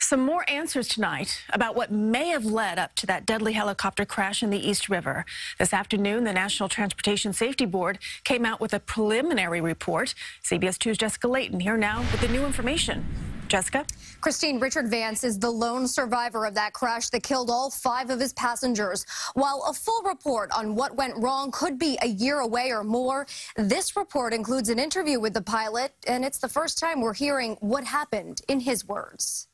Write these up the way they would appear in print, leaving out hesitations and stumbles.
Some more answers tonight about what may have led up to that deadly helicopter crash in the East River. This afternoon, the National Transportation Safety Board came out with a preliminary report. CBS 2's Jessica Layton here now with the new information. Jessica? Christine, Richard Vance is the lone survivor of that crash that killed all 5 of his passengers. While a full report on what went wrong could be a year away or more, this report includes an interview with the pilot, and it's the first time we're hearing what happened in his words.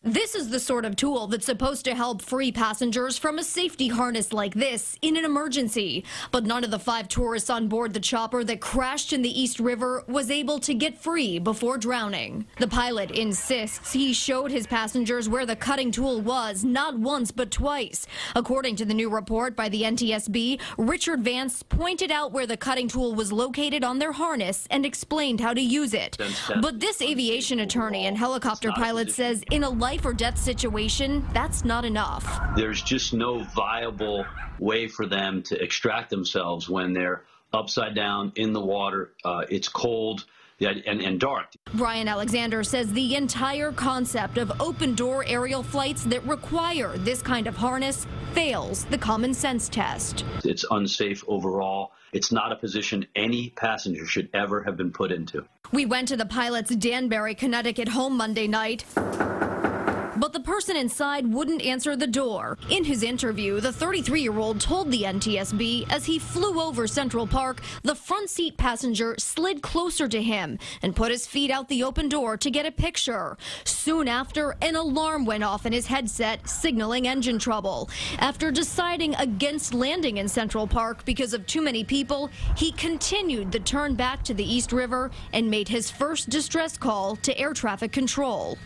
This is the sort of tool that's supposed to help free passengers from a safety harness like this in an emergency. But none of the 5 tourists on board the chopper that crashed in the East River was able to get free before drowning. The pilot insists he showed his passengers where the cutting tool was not once but twice. According to the new report by the NTSB, Richard Vance pointed out where the cutting tool was located on their harness and explained how to use it. But this aviation attorney and helicopter pilot says in a life or death situation, that's not enough. There's just no viable way for them to extract themselves when they're upside down in the water. It's cold and dark. Brian Alexander says the entire concept of open-door aerial flights that require this kind of harness fails the common sense test. It's unsafe overall. It's not a position any passenger should ever have been put into. We went to the pilot's Danbury, Connecticut home Monday night, but the person inside wouldn't answer the door. In his interview, the 33-year-old told the NTSB as he flew over Central Park, the front seat passenger slid closer to him and put his feet out the open door to get a picture. Soon after, an alarm went off in his headset, signaling engine trouble. After deciding against landing in Central Park because of too many people, he continued the turn back to the East River and made his first distress call to air traffic control.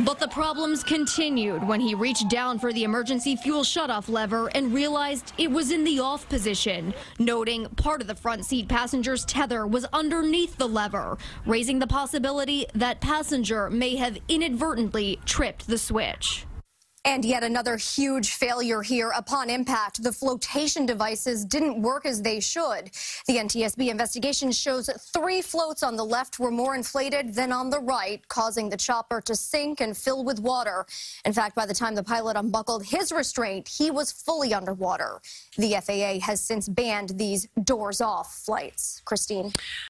But the problems continued when he reached down for the emergency fuel shutoff lever and realized it was in the off position, noting part of the front seat passenger's tether was underneath the lever, raising the possibility that passenger may have inadvertently tripped the switch. And yet another huge failure here. Upon impact, the flotation devices didn't work as they should. The NTSB investigation shows 3 floats on the left were more inflated than on the right, causing the chopper to sink and fill with water. In fact, by the time the pilot unbuckled his restraint, he was fully underwater. The FAA has since banned these doors-off flights. Christine.